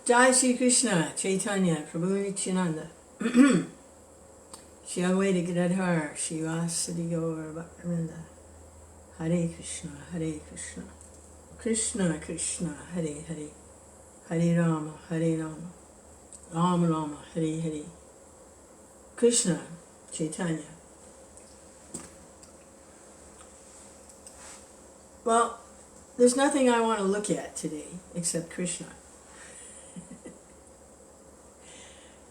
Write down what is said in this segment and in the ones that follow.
Jai Shri Krishna, Chaitanya, Prabhu Nityananda, Shri Advaita Gadadhar, Shivasadi Gaur Bhaktivinoda, Hare Krishna, Hare Krishna, Krishna Krishna, Hare Hare, Hare Rama, Rama Rama, Hare Hare, Krishna, Chaitanya. Well, there's nothing I want to look at today except Krishna.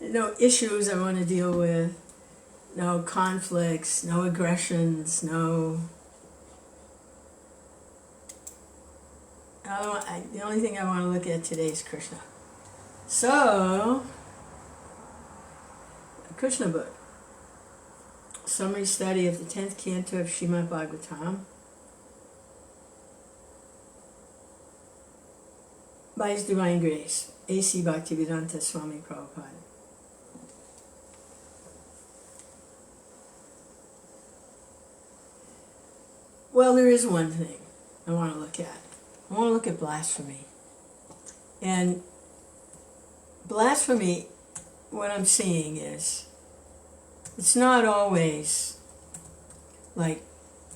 No issues I want to deal with, no conflicts, no aggressions, the only thing I want to look at today is Krishna. So, a Krishna book. Summary study of the 10th canto of Srimad Bhagavatam by His Divine Grace, A.C. Bhaktivedanta Swami Prabhupada. Well, there is one thing I want to look at. I want to look at blasphemy. And blasphemy, what I'm seeing is, it's not always like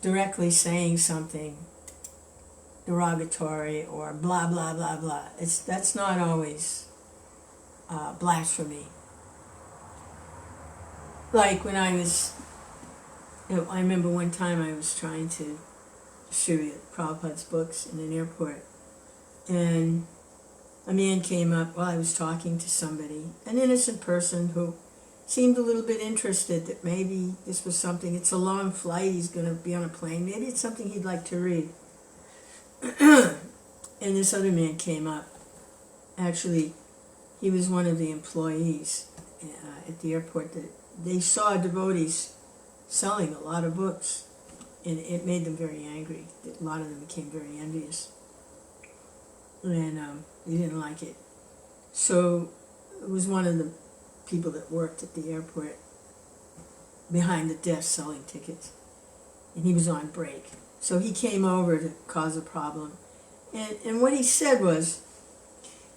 directly saying something derogatory or blah, blah, blah, blah. That's not always blasphemy. Like when I remember one time I was trying to distribute Prabhupada's books in an airport, and a man came up while I was talking to somebody, an innocent person who seemed a little bit interested that maybe this was something, it's a long flight, he's going to be on a plane, maybe it's something he'd like to read. And this other man came up. Actually, he was one of the employees at the airport. That they saw devotees selling a lot of books, and it made them very angry. A lot of them became very envious, and they didn't like it. So it was one of the people that worked at the airport behind the desk selling tickets, and he was on break. So he came over to cause a problem, and what he said was,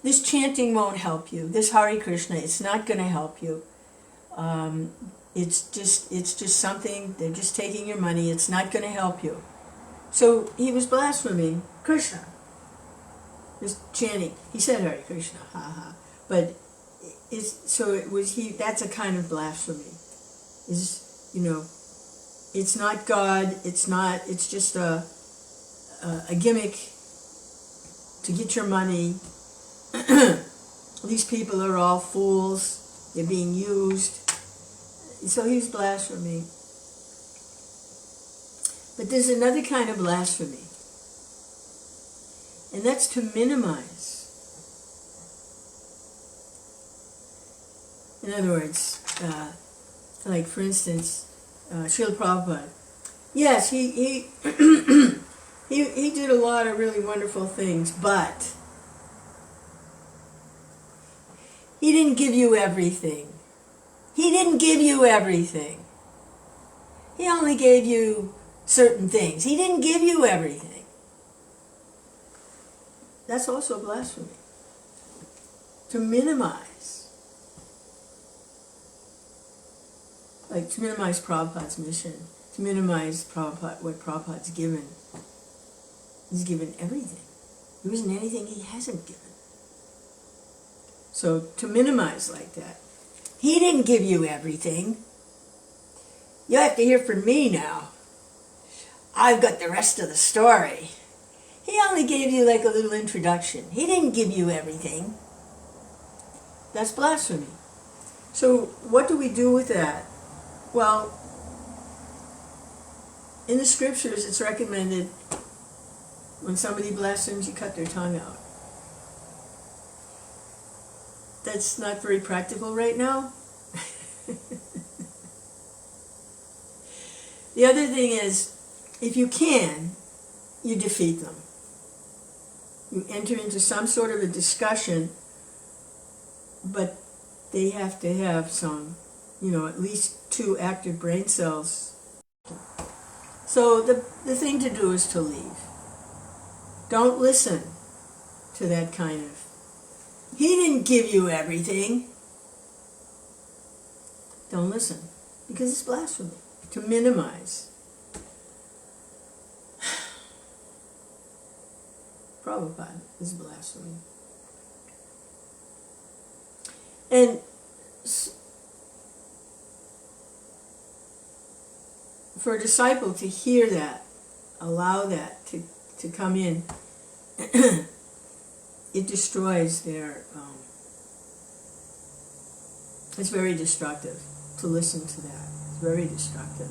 this chanting won't help you. This Hare Krishna, it's not going to help you. It's just something, they're just taking your money, it's not going to help you. So he was blaspheming Krishna. Just chanting. He said Hare Krishna, ha ha. But that's a kind of blasphemy. It's not God, it's just a gimmick to get your money. These people are all fools, they're being used. So he's blaspheming. But there's another kind of blasphemy, and that's to minimize. In other words, like for instance, Srila Prabhupada. Yes, he he did a lot of really wonderful things, but he didn't give you everything. He didn't give you everything. He only gave you certain things. He didn't give you everything. That's also blasphemy. To minimize. Like to minimize Prabhupada's mission. To minimize what Prabhupada's given. He's given everything. There isn't anything he hasn't given. So to minimize like that. He didn't give you everything. You have to hear from me now. I've got the rest of the story. He only gave you like a little introduction. He didn't give you everything. That's blasphemy. So what do we do with that? Well, in the scriptures it's recommended when somebody blasphemes, you cut their tongue out. That's not very practical right now. The other thing is, if you can, you defeat them. You enter into some sort of a discussion, but they have to have some, at least 2 active brain cells. So the thing to do is to leave. Don't listen to that kind of He didn't give you everything. Don't listen, because it's blasphemy to minimize. Prabhupada is blasphemy. And for a disciple to hear that, allow that to come in, it destroys their, it's very destructive to listen to that. It's very destructive.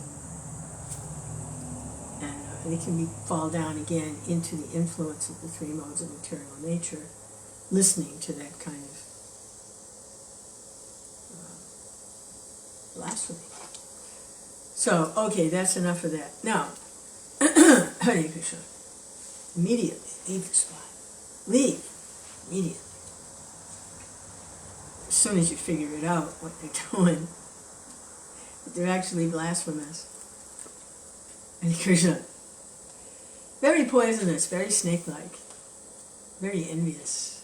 And it can fall down again into the influence of the three modes of material nature, listening to that kind of blasphemy. So, okay, that's enough of that. Now, Hare Krishna. Immediately, leave the spot. Leave. Immediately. As soon as you figure it out, what they're doing, that they're actually blasphemous. Hare Krishna. Very poisonous, very snake-like, very envious,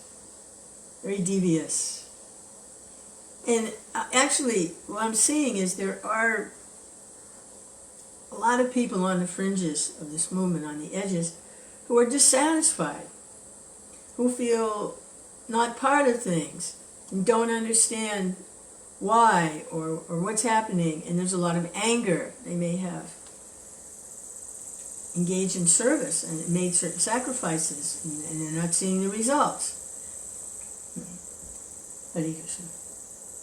very devious. And actually, what I'm seeing is there are a lot of people on the fringes of this movement, on the edges, who are dissatisfied, who feel not part of things, and don't understand why or what's happening, and there's a lot of anger. They may have engaged in service and made certain sacrifices, and they're not seeing the results. Hare Krishna.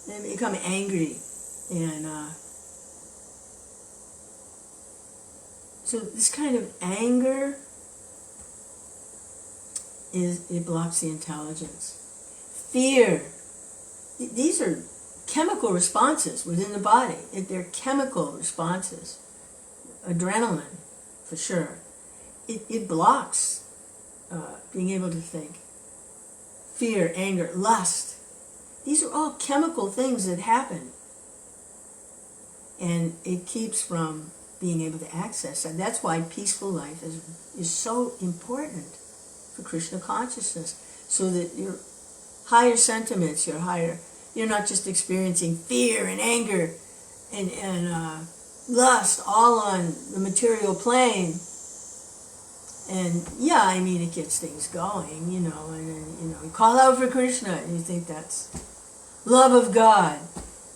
They become angry, and so this kind of anger it blocks the intelligence. Fear, these are chemical responses within the body. They're chemical responses. Adrenaline, for sure. It blocks being able to think. Fear, anger, lust. These are all chemical things that happen. And it keeps from being able to access that. That's why peaceful life is so important for Krishna consciousness, so that your higher sentiments, you're not just experiencing fear and anger and lust all on the material plane. And yeah, I mean, it gets things going, and you call out for Krishna, and you think that's love of God.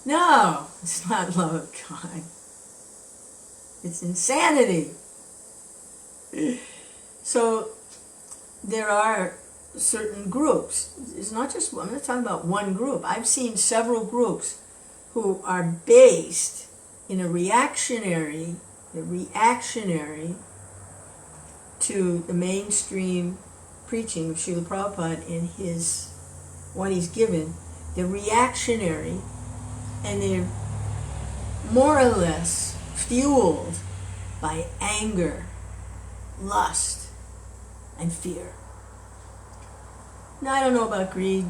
No, it's not love of God. It's insanity. So there are certain groups. It's not just, I'm not talking about one group. I've seen several groups who are based in a reactionary to the mainstream preaching of Srila Prabhupada and what he's given. They're reactionary, and they're more or less fueled by anger, lust, and fear. Now, I don't know about greed.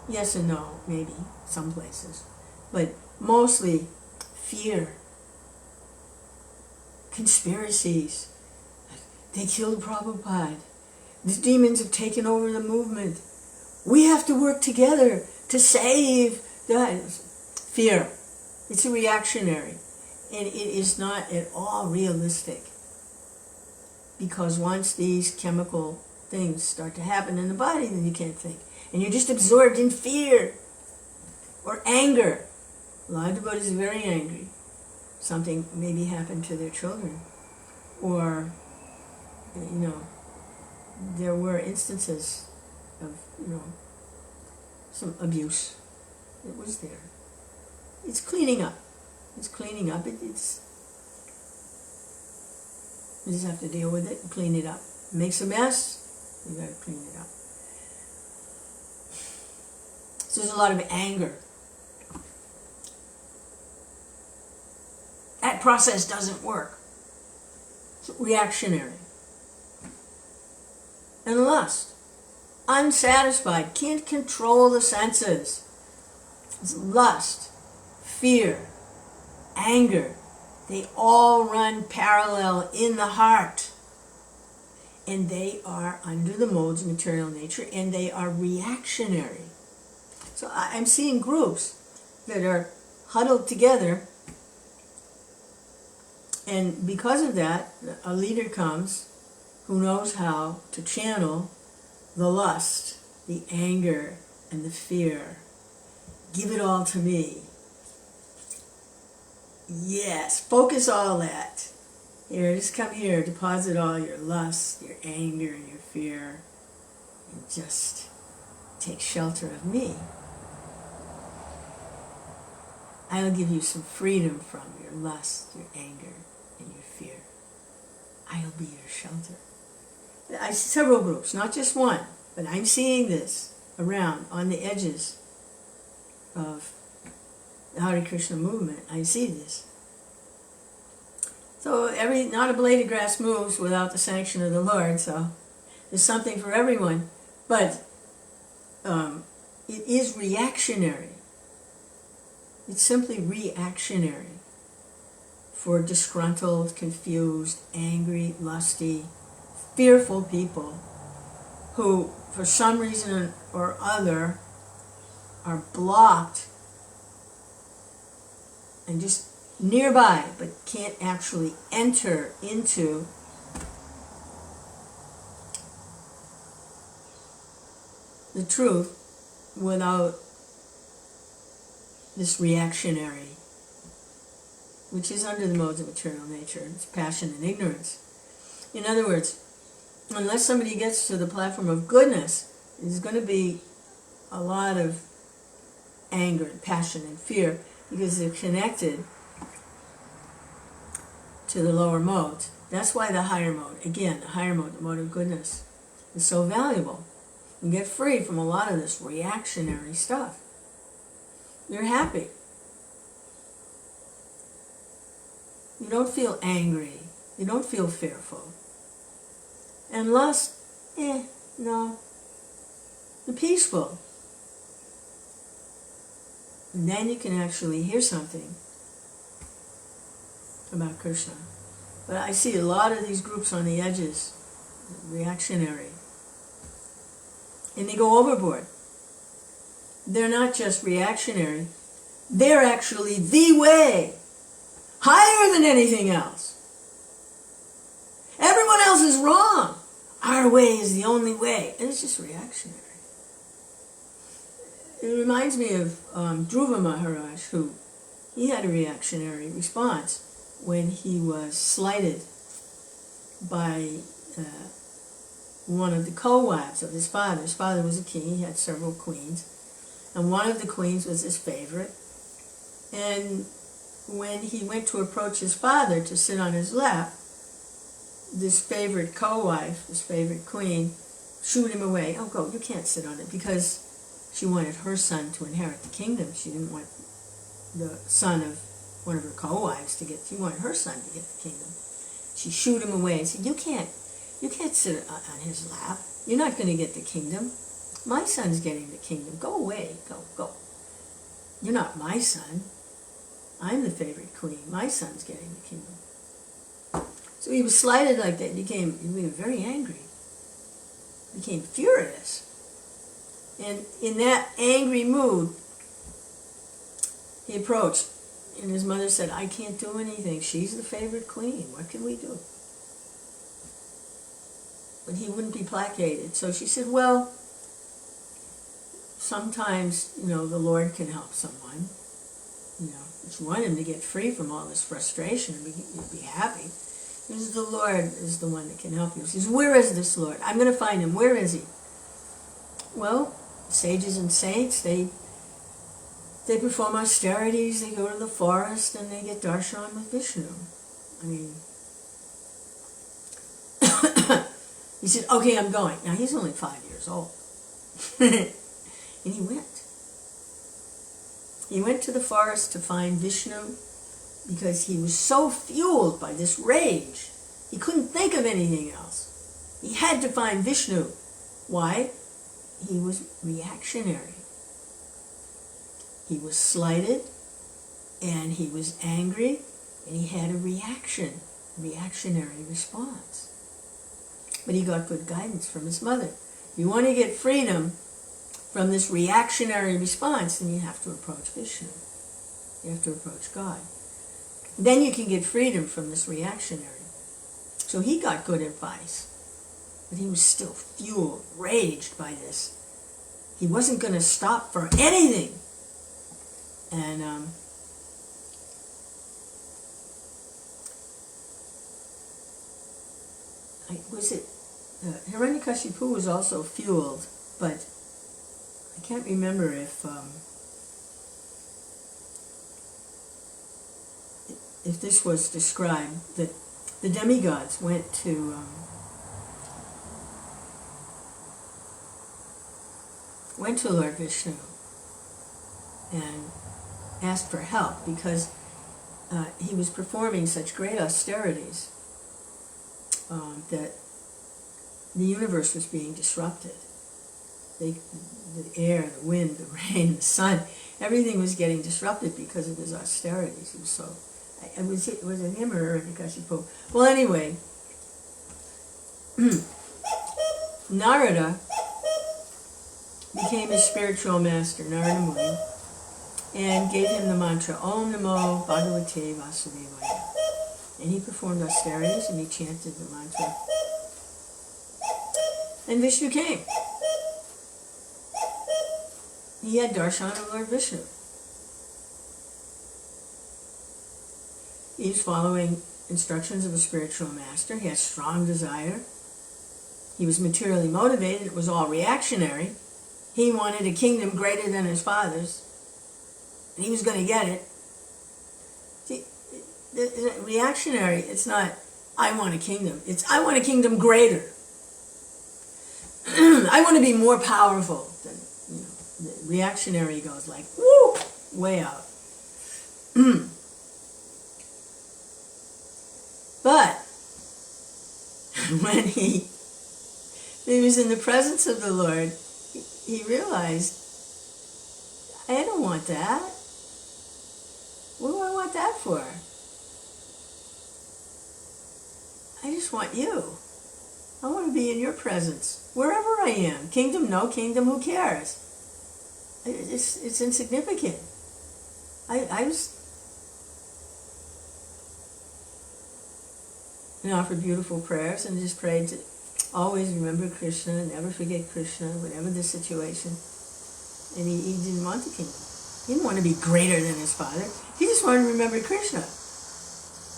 Yes and no, maybe, some places. But mostly fear. Conspiracies. They killed Prabhupada. The demons have taken over the movement. We have to work together to save the fear. It's a reactionary. And it is not at all realistic. Because once these chemical things start to happen in the body, then you can't think. And you're just absorbed in fear or anger. A lot of devotees are very angry. Something maybe happened to their children. Or, there were instances of, some abuse. It was there. It's cleaning up. It's cleaning up. You just have to deal with it and clean it up. It makes a mess, you gotta clean it up. So there's a lot of anger. That process doesn't work. It's reactionary. And lust. Unsatisfied. Can't control the senses. It's lust, fear, anger. They all run parallel in the heart. and they are under the modes of material nature, and they are reactionary. So I'm seeing groups that are huddled together, and because of that, a leader comes who knows how to channel the lust, the anger, and the fear. Give it all to me. Yes, focus all that. Here, just come here, deposit all your lust, your anger, and your fear, and just take shelter of me. I'll give you some freedom from your lust, your anger, and your fear. I'll be your shelter. I see several groups, not just one, but I'm seeing this around on the edges of the Hare Krishna movement. I see this. So not a blade of grass moves without the sanction of the Lord, so there's something for everyone, but it is reactionary. It's simply reactionary for disgruntled, confused, angry, lusty, fearful people who, for some reason or other, are blocked and just nearby, but can't actually enter into the truth without this reactionary, which is under the modes of material nature. It's passion and ignorance. In other words, unless somebody gets to the platform of goodness, there's going to be a lot of anger and passion and fear because they're connected to the lower modes. That's why the higher mode, again, the higher mode, the mode of goodness, is so valuable. You get free from a lot of this reactionary stuff. You're happy. You don't feel angry. You don't feel fearful. And lust, no. You're peaceful. And then you can actually hear something about Kṛṣṇa. But I see a lot of these groups on the edges, reactionary. And they go overboard. They're not just reactionary, they're actually the way, higher than anything else. Everyone else is wrong. Our way is the only way. And it's just reactionary. It reminds me of Dhruva Maharaj, who he had a reactionary response when he was slighted by one of the co-wives of his father. His father was a king, he had several queens, and one of the queens was his favorite. And when he went to approach his father to sit on his lap, this favorite co-wife, this favorite queen, shooed him away. Oh, go, you can't sit on it, because she wanted her son to inherit the kingdom. She didn't want the son of one of her co-wives to get, she wanted her son to get the kingdom. She shooed him away and said, you can't sit on his lap. You're not going to get the kingdom. My son's getting the kingdom. Go away, go. You're not my son. I'm the favorite queen. My son's getting the kingdom. So he was slighted like that. He became very angry. He became furious. And in that angry mood, he approached. And his mother said, I can't do anything. She's the favorite queen. What can we do? But he wouldn't be placated. So she said, well, sometimes, the Lord can help someone. Just want him to get free from all this frustration and be happy. Because the Lord is the one that can help you. He says, where is this Lord? I'm going to find him. Where is he? Well, sages and saints, they perform austerities, they go to the forest, and they get darshan with Vishnu. He said, okay, I'm going. Now, he's only 5 years old. And he went. He went to the forest to find Vishnu because he was so fueled by this rage. He couldn't think of anything else. He had to find Vishnu. Why? He was reactionary. He was slighted, and he was angry, and he had a reactionary response. But he got good guidance from his mother. You want to get freedom from this reactionary response, then you have to approach Vishnu. You have to approach God. Then you can get freedom from this reactionary. So he got good advice, but he was still fueled, raged by this. He wasn't going to stop for anything. And Hiranyakashipu was also fueled, but I can't remember if this was described, that the demigods went to Lord Vishnu and asked for help because he was performing such great austerities that the universe was being disrupted. The air, the wind, the rain, the sun, everything was getting disrupted because of his austerities. He was so... Was it him or Hiranyakashipu? Well, anyway, Narada became his spiritual master, Narada Muni, and gave him the mantra, Om Namo Bhagavate Vasudevaya. And he performed austerities and he chanted the mantra. And Vishnu came. He had darshan of Lord Vishnu. He was following instructions of a spiritual master. He had strong desire. He was materially motivated. It was all reactionary. He wanted a kingdom greater than his father's. And he was going to get it. See, reactionary, it's not, I want a kingdom. It's, I want a kingdom greater. I want to be more powerful than, the reactionary goes like, woo, way out. But when he was in the presence of the Lord, he realized, I don't want that. What do I want that for? I just want you. I want to be in your presence, wherever I am. Kingdom, no kingdom, who cares? It's insignificant. I was... And offered beautiful prayers and just prayed to always remember Kṛṣṇa, never forget Kṛṣṇa, whatever the situation. And he didn't want the kingdom. He didn't want to be greater than his father. He just wanted to remember Kṛṣṇa.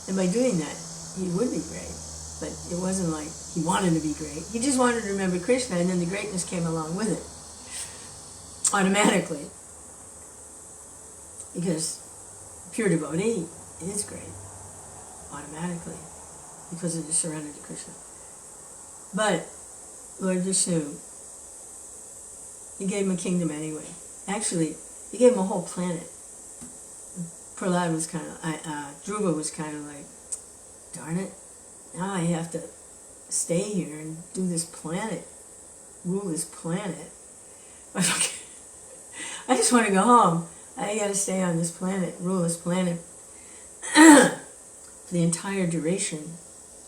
And by doing that, he would be great. But it wasn't like he wanted to be great. He just wanted to remember Kṛṣṇa, and then the greatness came along with it. Automatically. Because pure devotee is great. Automatically. Because of the surrender to Kṛṣṇa. But Lord Vishnu, he gave him a kingdom anyway. Actually, he gave him a whole planet. Prahlad was kind of, Dhruva was kind of like, darn it, now I have to stay here and do this planet, rule this planet. I just want to go home. I got to stay on this planet, rule this planet for the entire duration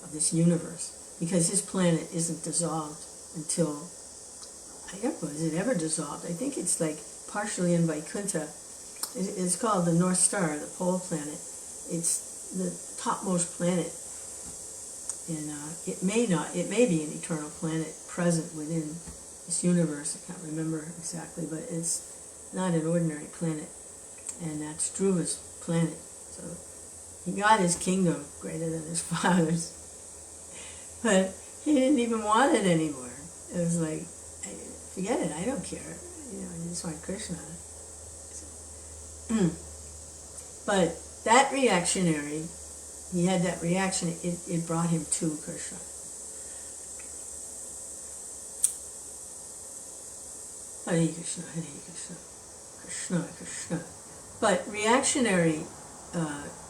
of this universe, because his planet isn't dissolved until, I don't know, is it ever dissolved? I think it's like partially in Vaikuntha. It's called the North Star, the pole planet. It's the topmost planet, and it may be an eternal planet present within this universe. I can't remember exactly, but it's not an ordinary planet, and that's Dhruva's planet. So he got his kingdom greater than his father's. But he didn't even want it anymore. It was like, forget it, I don't care. I just want Kṛṣṇa. But that reactionary, he had that reaction, it brought him to Kṛṣṇa. Hare Kṛṣṇa, Hare Kṛṣṇa, Kṛṣṇa, Kṛṣṇa. But reactionary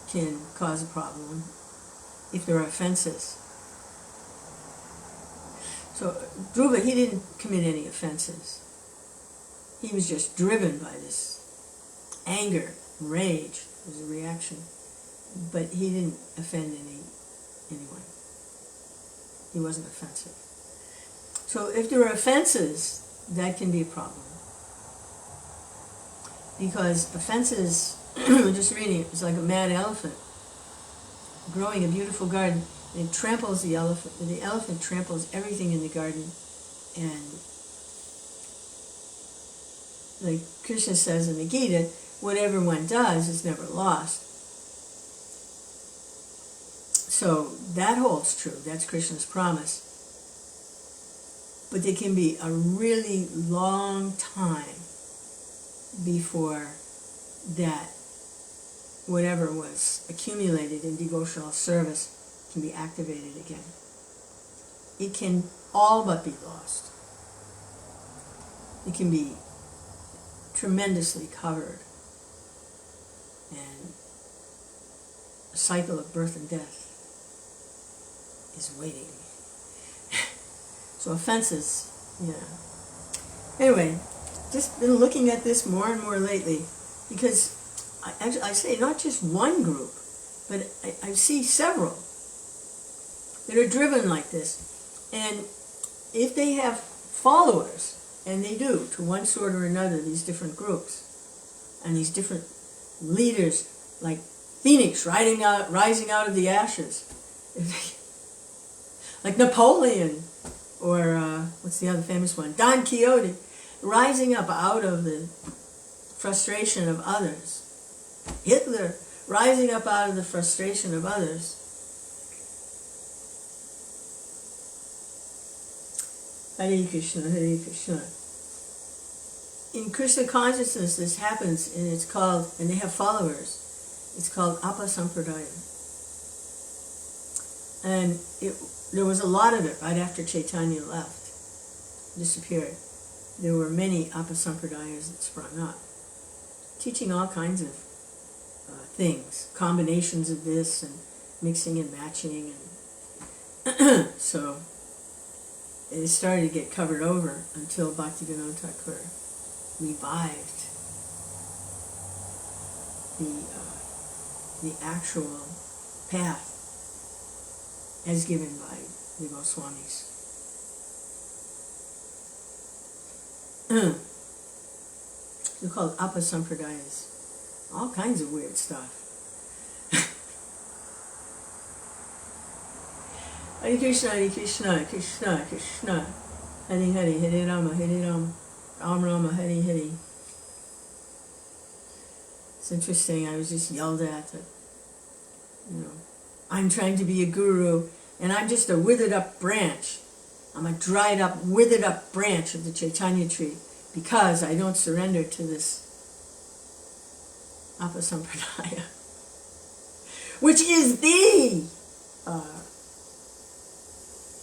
can cause a problem if there are offenses. So Dhruva, he didn't commit any offenses. He was just driven by this anger, rage. It was a reaction. But he didn't offend anyone. He wasn't offensive. So if there are offenses, that can be a problem. Because offenses, just reading it, it's like a mad elephant growing a beautiful garden, and it tramples the elephant. The elephant tramples everything in the garden, and like Kṛṣṇa says in the Gita, whatever one does is never lost. So that holds true. That's Kṛṣṇa's promise. But there can be a really long time before that whatever was accumulated in devotional service can be activated again. It can all but be lost. It can be tremendously covered, and a cycle of birth and death is waiting. So offenses, Anyway, just been looking at this more and more lately, because I say not just one group, but I see several that are driven like this. And if they have followers, and they do, to one sort or another, these different groups, and these different leaders, like Phoenix rising out of the ashes, like Napoleon, or what's the other famous one? Don Quixote, rising up out of the frustration of others. Hitler, rising up out of the frustration of others. Hare Kṛṣṇa, Hare Kṛṣṇa. In Kṛṣṇa consciousness, this happens, and it's called, and they have followers, it's called Apasampradaya. And there was a lot of it right after Chaitanya left, disappeared. There were many Apasampradayas that sprung up, teaching all kinds of things, combinations of this, and mixing and matching, and so it started to get covered over until Bhaktivinoda Thakur revived the actual path as given by the Goswamis. They're called Apasampradayas. All kinds of weird stuff. Hare Kṛṣṇa, Hare Kṛṣṇa, Kṛṣṇa, Kṛṣṇa, Hare Hare, Hare Rama, Hare Rama, Rama Rama, Hare Hare. It's interesting, I was just yelled at that, I'm trying to be a guru, and I'm just a withered up branch. I'm a dried up, withered up branch of the Chaitanya tree, because I don't surrender to this Apasampradaya, which is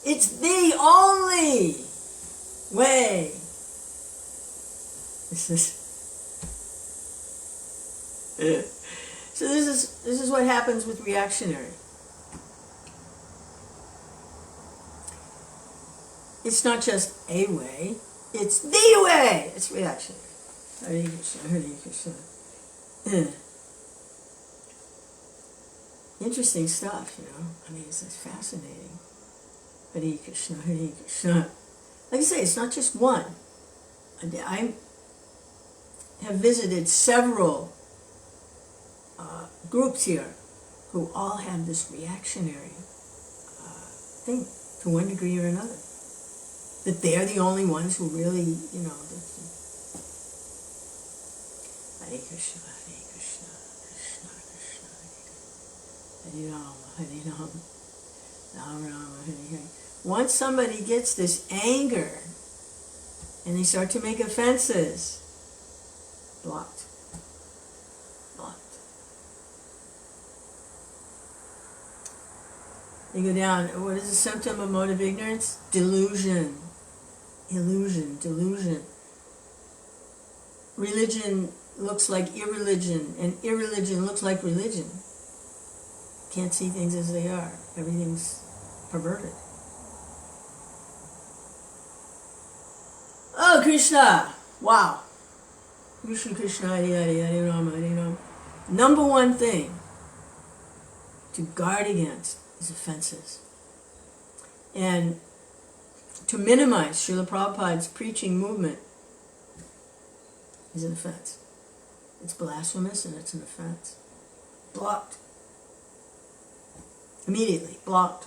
it's the only way. So this is what happens with reactionary. It's not just a way, it's the way. It's reactionary. Hare Kṛṣṇa, Hare Kṛṣṇa. Interesting stuff, it's fascinating. Hare Kṛṣṇa, Hare Kṛṣṇa. Like I say, it's not just one. I have visited several groups here who all have this reactionary thing to one degree or another. That they're the only ones who really, Hare Kṛṣṇa, Hare Kṛṣṇa, Kṛṣṇa Kṛṣṇa, Hare Rama, Hare Rama, Rama Rama, Hare Hare. Once somebody gets this anger, and they start to make offenses, blocked. You go down, what is the symptom of motive ignorance? Delusion. Illusion, delusion. Religion looks like irreligion, and irreligion looks like religion. Can't see things as they are. Everything's perverted. Oh, Krishna! Wow. Krishna, Krishna, Hare Hare, Hare Rama, Hare Rama. Number one thing to guard against is offenses. And to minimize Srila Prabhupada's preaching movement is an offense. It's blasphemous and it's an offense. Blocked. Immediately, blocked.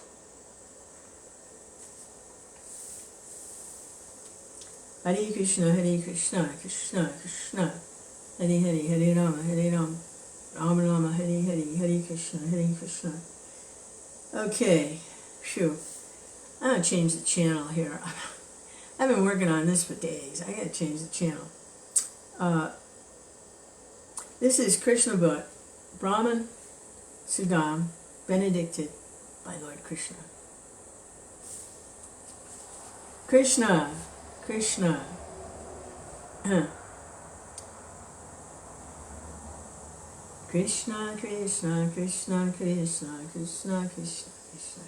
Hare Kṛṣṇa, Hare Kṛṣṇa, Kṛṣṇa Kṛṣṇa, Hare Hare, Hare Rama, Hare Rama, Rama Rama, Hare Hare, Hare Kṛṣṇa, Hare Kṛṣṇa. Okay, phew. I'm going to change the channel here. I've been working on this for days. I got to change the channel. This is Kṛṣṇa book, Brāhmaṇa, Sudāmā, Benedicted by Lord Kṛṣṇa. Kṛṣṇa, Kṛṣṇa. Kṛṣṇa, Kṛṣṇa, Kṛṣṇa, Kṛṣṇa, Kṛṣṇa, Kṛṣṇa, Kṛṣṇa.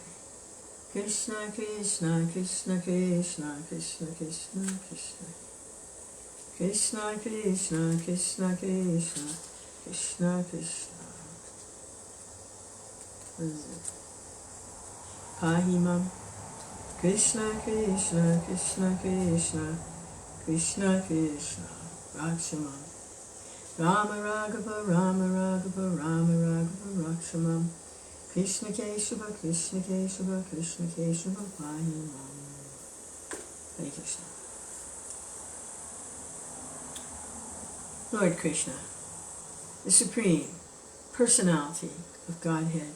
Kṛṣṇa, Kṛṣṇa, Kṛṣṇa, Kṛṣṇa, Kṛṣṇa, Kṛṣṇa, Kṛṣṇa. Kṛṣṇa, Kṛṣṇa, Kṛṣṇa, Kṛṣṇa, Kṛṣṇa, Kṛṣṇa. What is it? Pahimam. Kṛṣṇa, Kṛṣṇa, Kṛṣṇa, Kṛṣṇa, Kṛṣṇa, Kṛṣṇa, Rakshamam. Rama Raghava, Rama Raghava, Rama Raghava, Rakshamam. Kṛṣṇa Keshava, Kṛṣṇa Keshava, Kṛṣṇa Keshava, Pahimam. Hare Krishna. Lord Kṛṣṇa, the Supreme Personality of Godhead,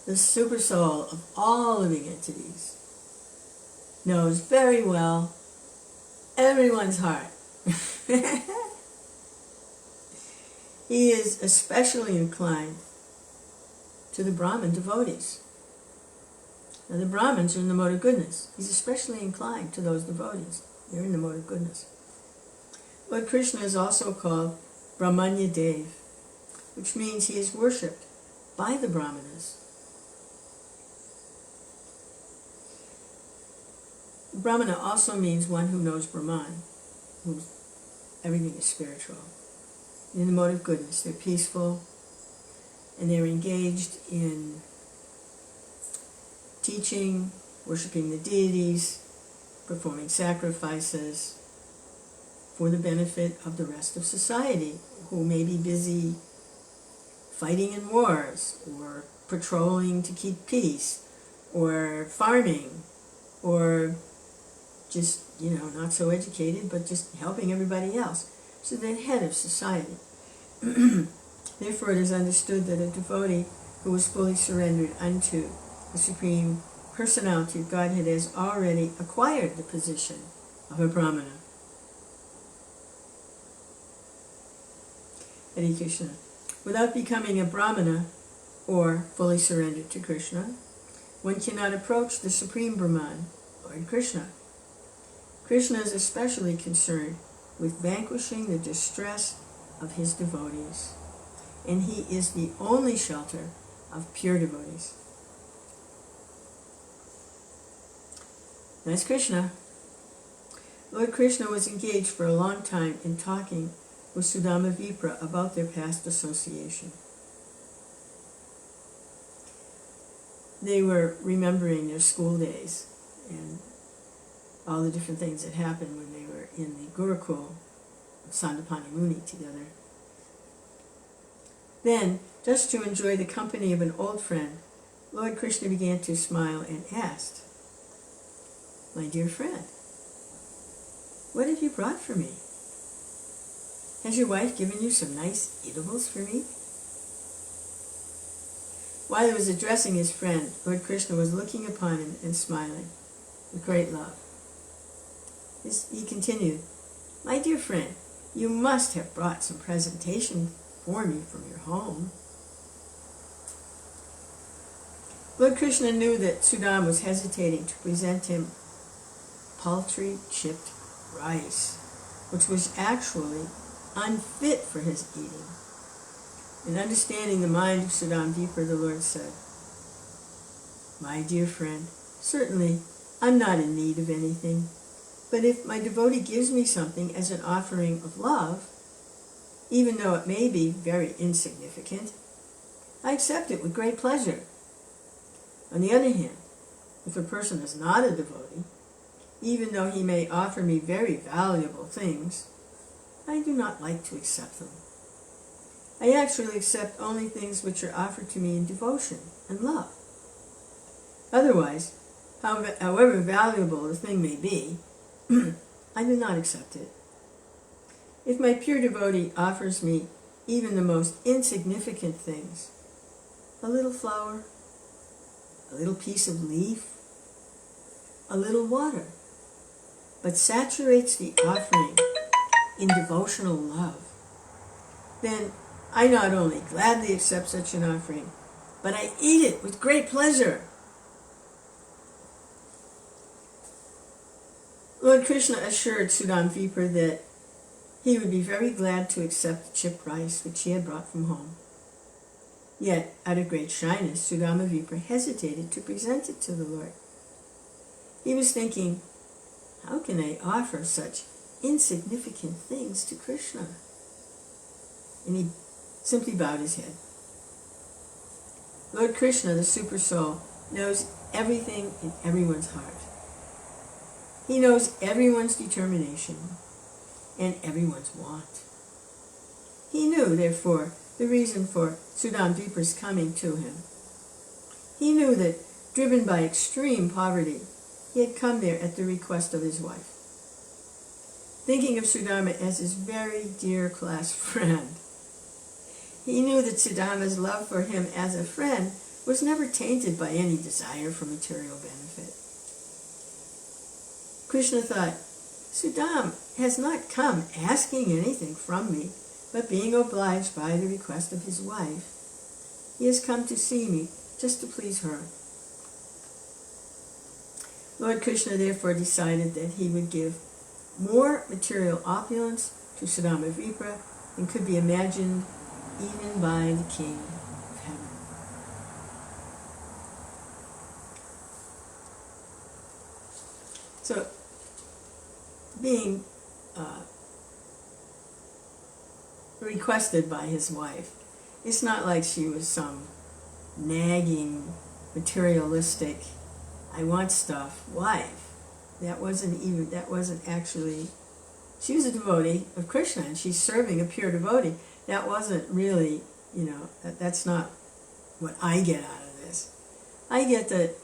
the Super Soul of all living entities, knows very well everyone's heart. He is especially inclined to the Brahmin devotees. Now the Brahmins are in the mode of goodness. He's especially inclined to those devotees. They're in the mode of goodness. Lord Kṛṣṇa is also called Brahmanya Dev, which means he is worshipped by the Brahmanas. Brahmana also means one who knows Brahman, who everything is spiritual. In the mode of goodness, they're peaceful, and they're engaged in teaching, worshipping the deities, performing sacrifices for the benefit of the rest of society, who may be busy fighting in wars, or patrolling to keep peace, or farming, or just, not so educated, but just helping everybody else. So they're the head of society. Therefore it is understood that a devotee who is fully surrendered unto the Supreme Personality of Godhead has already acquired the position of a Brahmana. Hare Kṛṣṇa. Without becoming a Brahmana or fully surrendered to Kṛṣṇa, one cannot approach the Supreme Brahman, Lord Kṛṣṇa. Kṛṣṇa is especially concerned with vanquishing the distress of his devotees, and he is the only shelter of pure devotees. That's Kṛṣṇa. Lord Kṛṣṇa was engaged for a long time in talking with Sudāmā Vipra about their past association. They were remembering their school days and all the different things that happened when they were in the Gurukul of Sandapani Muni together. Then, just to enjoy the company of an old friend, Lord Kṛṣṇa began to smile and asked, "My dear friend, what have you brought for me? Has your wife given you some nice eatables for me?" While he was addressing his friend, Lord Kṛṣṇa was looking upon him and smiling with great love. He continued, "My dear friend, you must have brought some presentation for me from your home." Lord Kṛṣṇa knew that Sudāmā was hesitating to present him paltry chipped rice, which was actually unfit for his eating. In understanding the mind of Sudāmā deeper, the Lord said, "My dear friend, certainly I'm not in need of anything, but if my devotee gives me something as an offering of love, even though it may be very insignificant, I accept it with great pleasure. On the other hand, If a person is not a devotee, even though he may offer me very valuable things, I do not like to accept them. I actually accept only things which are offered to me in devotion and love. Otherwise, however valuable the thing may be, I do not accept it. If my pure devotee offers me even the most insignificant things, a little flower, a little piece of leaf, a little water, but saturates the offering in devotional love, then I not only gladly accept such an offering, but I eat it with great pleasure. Lord Krishna assured Sudāmā that he would be very glad to accept the chipped rice which he had brought from home. Yet, out of great shyness, Sudāmā hesitated to present it to the Lord. He was thinking, how can I offer such insignificant things to Krishna? And he simply bowed his head. Lord Krishna, the Super Soul, knows everything in everyone's heart. He knows everyone's determination and everyone's want. He knew, therefore, the reason for Sudāmā's coming to him. He knew that, driven by extreme poverty, he had come there at the request of his wife. Thinking of Sudāmā as his very dear class friend, he knew that Sudāma's love for him as a friend was never tainted by any desire for material benefit. Krishna thought, Sudāmā has not come asking anything from me, but being obliged by the request of his wife. He has come to see me just to please her. Lord Krishna therefore decided that he would give more material opulence to Sudāmā than could be imagined even by the king of heaven. So, being requested by his wife, it's not like she was some nagging, materialistic, I want stuff wife. That wasn't actually, she was a devotee of Krishna and she's serving a pure devotee. That wasn't really, that's not what I get out of this. I get that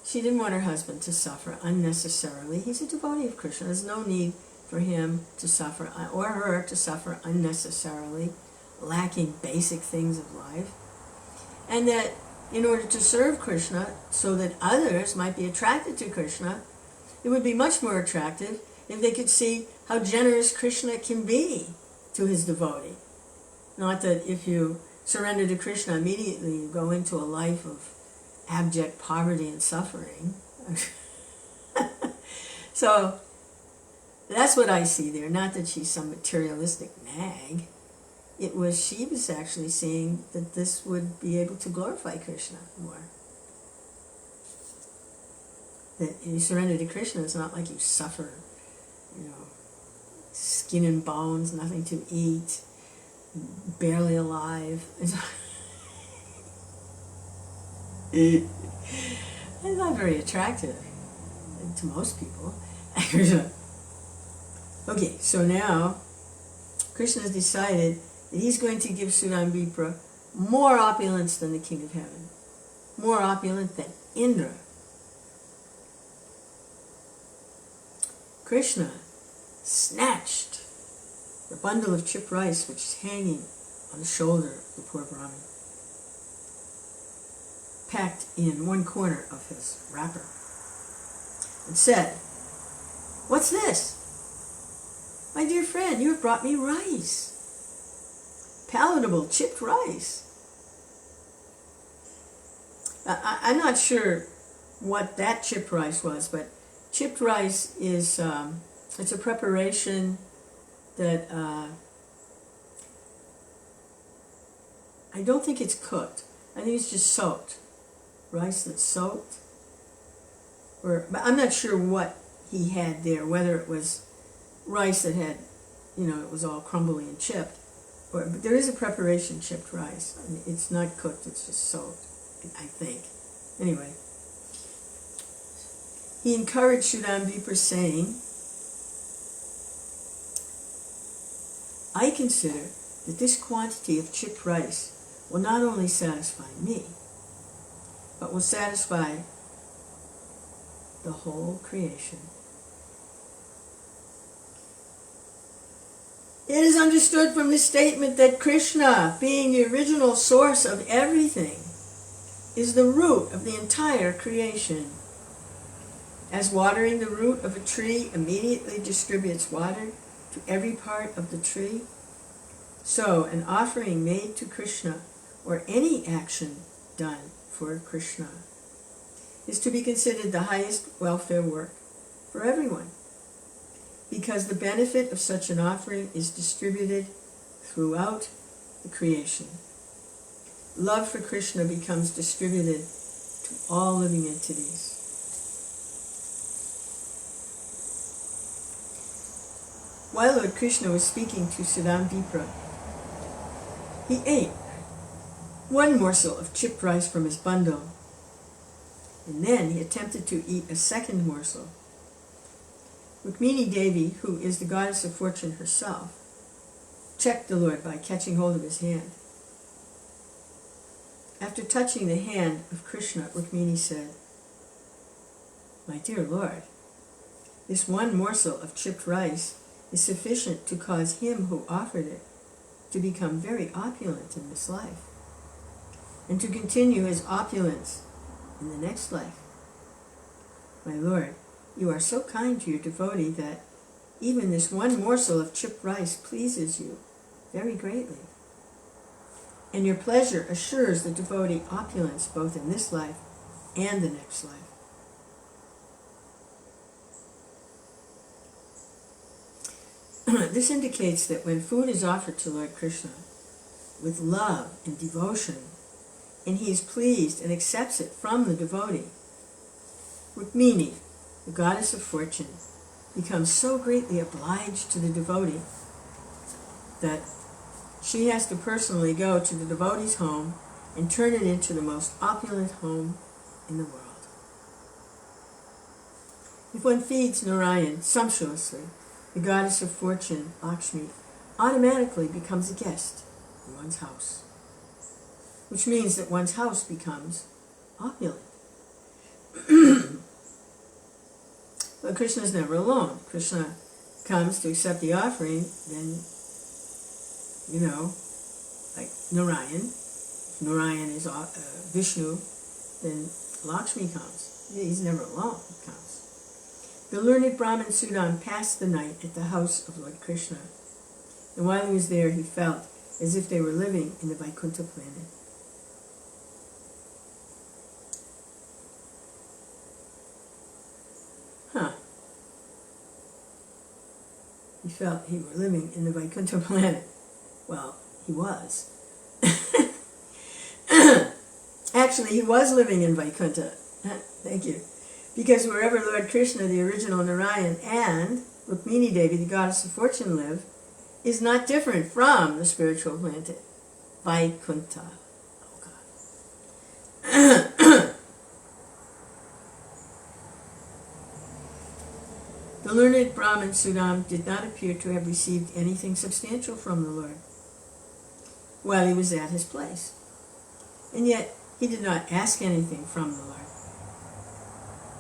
she didn't want her husband to suffer unnecessarily. He's a devotee of Krishna. There's no need for him to suffer, or her to suffer unnecessarily, lacking basic things of life. And that in order to serve Krishna, so that others might be attracted to Krishna, it would be much more attractive if they could see how generous Krishna can be to his devotee. Not that if you surrender to Krishna immediately, you go into a life of abject poverty and suffering. So, that's what I see there. Not that she's some materialistic nag. She was actually seeing that this would be able to glorify Krishna more. That you surrender to Krishna, it's not like you suffer, skin and bones, nothing to eat, barely alive. It's not very attractive to most people. Okay, so now Krishna has decided that he's going to give Sudāmā more opulence than the king of heaven, more opulent than Indra. Krishna snatched the bundle of chipped rice which is hanging on the shoulder of the poor Brahmin, packed in one corner of his wrapper, and said, "What's this? My dear friend, you have brought me rice. Palatable chipped rice." I'm not sure what that chipped rice was, but chipped rice is, it's a preparation that, I don't think it's cooked. I think it's just soaked. Rice that's soaked. But I'm not sure what he had there, whether it was rice that had, it was all crumbly and chipped. But there is a preparation chipped rice. I mean, it's not cooked, it's just soaked, I think. Anyway. he encouraged Sudāmā saying, I consider that this quantity of chipped rice will not only satisfy me, but will satisfy the whole creation. It is understood from this statement that Kṛṣṇa, being the original source of everything, is the root of the entire creation. As watering the root of a tree immediately distributes water to every part of the tree, so an offering made to Kṛṣṇa, or any action done for Kṛṣṇa, is to be considered the highest welfare work for everyone, because the benefit of such an offering is distributed throughout the creation. Love for Kṛṣṇa becomes distributed to all living entities. While Lord Kṛṣṇa was speaking to Sudāmā, he ate one morsel of chipped rice from his bundle, and then he attempted to eat a second morsel. Rukmini Devi, who is the goddess of fortune herself, checked the Lord by catching hold of his hand. After touching the hand of Kṛṣṇa, Rukmini said, My dear Lord, this one morsel of chipped rice is sufficient to cause him who offered it to become very opulent in this life, and to continue his opulence in the next life. My Lord, you are so kind to your devotee that even this one morsel of chipped rice pleases you very greatly, and your pleasure assures the devotee opulence both in this life and the next life. This indicates that when food is offered to Lord Kṛṣṇa with love and devotion, and he is pleased and accepts it from the devotee, Rukmini, the goddess of fortune, becomes so greatly obliged to the devotee that she has to personally go to the devotee's home and turn it into the most opulent home in the world. If one feeds Narayan sumptuously, the goddess of fortune, Lakshmi, automatically becomes a guest in one's house, which means that one's house becomes opulent. But Kṛṣṇa is never alone. Kṛṣṇa comes to accept the offering, then, like Narayan. If Narayan is Vishnu, then Lakshmi comes. He's never alone, he comes. The learned Brahmin Sudāmā passed the night at the house of Lord Kṛṣṇa, and while he was there he felt as if they were living in the Vaikuntha planet. He felt he were living in the Vaikuntha planet. Well, he was. Actually, he was living in Vaikuntha. Thank you. Because wherever Lord Kṛṣṇa, the original Narayan, and Rukmini Devi, the goddess of fortune, live, is not different from the spiritual planet, Vaikuntha. Oh God. The learned Brahmin Sudāmā did not appear to have received anything substantial from the Lord while he was at his place, and yet he did not ask anything from the Lord.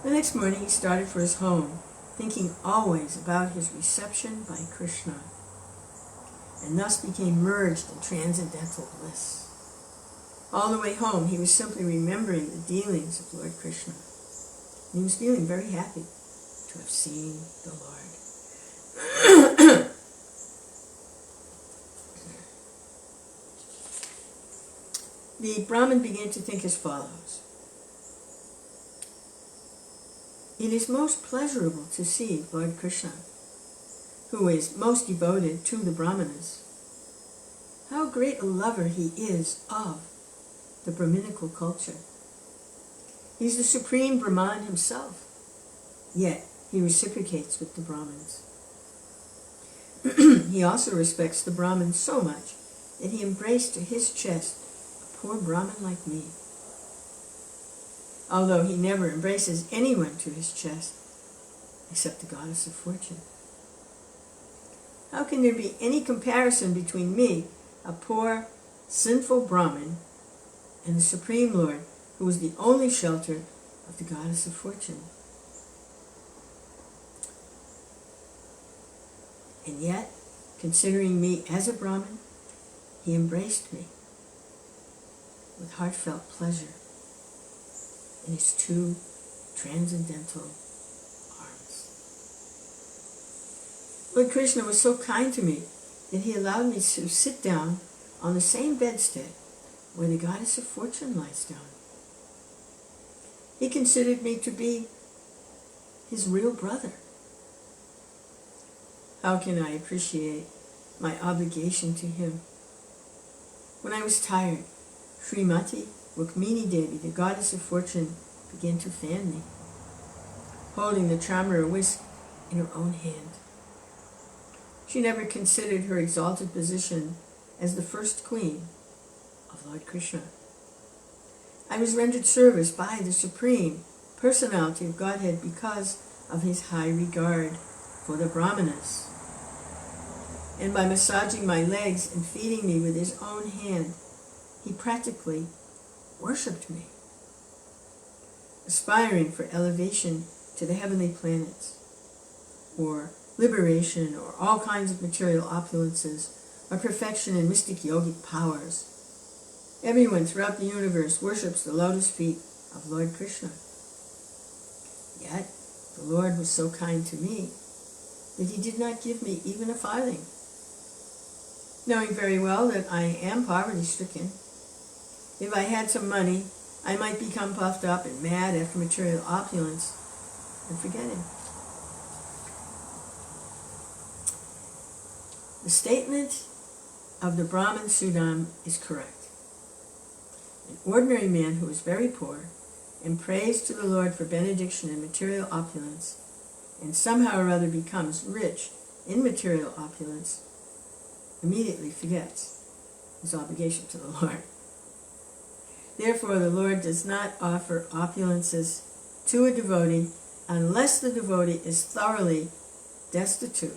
The next morning he started for his home, thinking always about his reception by Kṛṣṇa, and thus became merged in transcendental bliss. All the way home he was simply remembering the dealings of Lord Kṛṣṇa. He was feeling very happy to have seen the Lord. The Brahmin began to think as follows. It is most pleasurable to see Lord Kṛṣṇa, who is most devoted to the Brahmanas. How great a lover he is of the Brahminical culture. He is the supreme Brahman himself, yet he reciprocates with the Brahmins. He also respects the Brahmins so much that he embraced to his chest a poor Brahmin like me. although he never embraces anyone to his chest except the goddess of fortune. How can there be any comparison between me, a poor, sinful Brahmin, and the Supreme Lord, who is the only shelter of the goddess of fortune? And yet, considering me as a Brahmin, he embraced me with heartfelt pleasure in his two transcendental arms. Lord Kṛṣṇa was so kind to me that he allowed me to sit down on the same bedstead where the goddess of fortune lies down. He considered me to be his real brother. How can I appreciate my obligation to him? When I was tired, Srimati Rukmini Devi, the goddess of fortune, began to fan me, holding the chamara whisk in her own hand. She never considered her exalted position as the first queen of Lord Kṛṣṇa. I was rendered service by the Supreme Personality of Godhead because of his high regard for the Brahmanas. And by massaging my legs and feeding me with his own hand, he practically worshipped me, aspiring for elevation to the heavenly planets, or liberation, or all kinds of material opulences, or perfection in mystic yogic powers. Everyone throughout the universe worships the lotus feet of Lord Kṛṣṇa. Yet, the Lord was so kind to me that he did not give me even a farthing. Knowing very well that I am poverty-stricken, if I had some money, I might become puffed up and mad after material opulence and forget him. The statement of the Brahmin Sudāmā is correct. An ordinary man who is very poor and prays to the Lord for benediction and material opulence, and somehow or other becomes rich in material opulence, immediately forgets his obligation to the Lord. Therefore, the Lord does not offer opulences to a devotee unless the devotee is thoroughly destitute.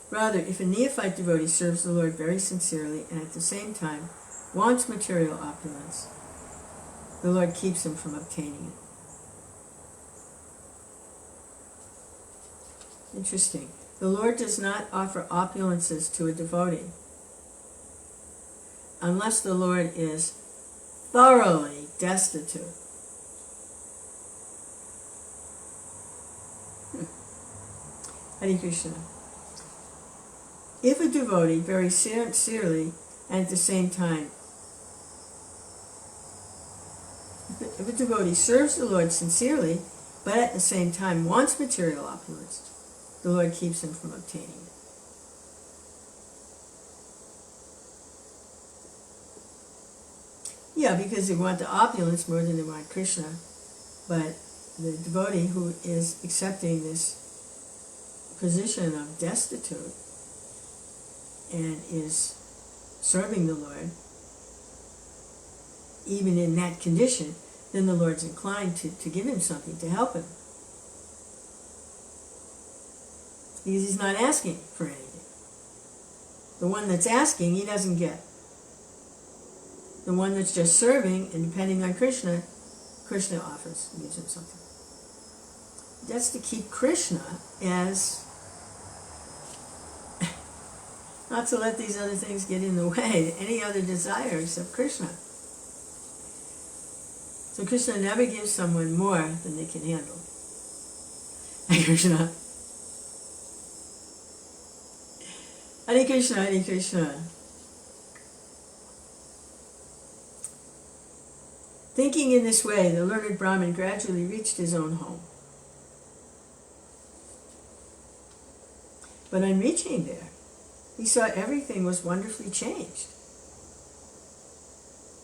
Rather, if a neophyte devotee serves the Lord very sincerely and at the same time wants material opulence, the Lord keeps him from obtaining it. Interesting. The Lord does not offer opulences to a devotee unless the Lord is thoroughly destitute. Hare Kṛṣṇa. If a devotee very sincerely and at the same time, if a devotee serves the Lord sincerely, but at the same time wants material opulence, the Lord keeps him from obtaining it. Yeah, because they want the opulence more than they want Kṛṣṇa, but the devotee who is accepting this position of destitute and is serving the Lord, even in that condition, then the Lord's inclined to give him something to help him. Because he's not asking for anything. The one that's asking, he doesn't get. The one that's just serving and depending on Kṛṣṇa, Kṛṣṇa offers, gives him something. That's to keep Kṛṣṇa as, not to let these other things get in the way, any other desires of Kṛṣṇa. So Kṛṣṇa never gives someone more than they can handle. Hare Kṛṣṇa. Hare Kṛṣṇa, Hare Kṛṣṇa. Thinking in this way, the learned Brahmin gradually reached his own home. But on reaching there, he saw everything was wonderfully changed.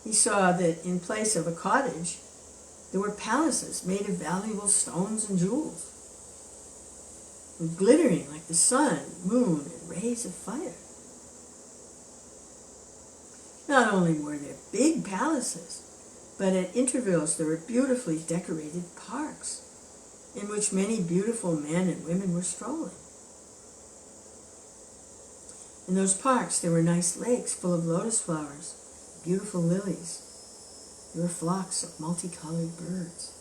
He saw that in place of a cottage, there were palaces made of valuable stones and jewels, glittering like the sun, moon, and rays of fire. Not only were there big palaces, but at intervals there were beautifully decorated parks in which many beautiful men and women were strolling. In those parks there were nice lakes full of lotus flowers, beautiful lilies. There were flocks of multicolored birds.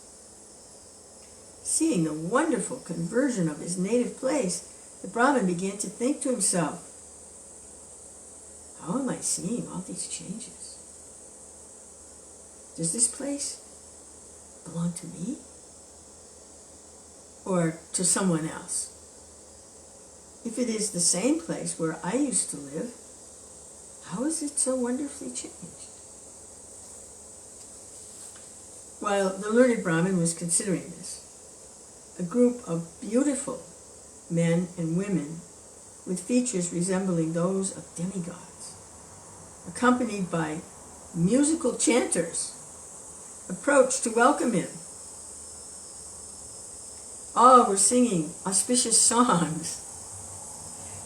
Seeing the wonderful conversion of his native place, the Brahmin began to think to himself, how am I seeing all these changes? Does this place belong to me? Or to someone else? If it is the same place where I used to live, how is it so wonderfully changed? While the learned Brahmin was considering this, a group of beautiful men and women with features resembling those of demigods, accompanied by musical chanters, approached to welcome him. All were singing auspicious songs.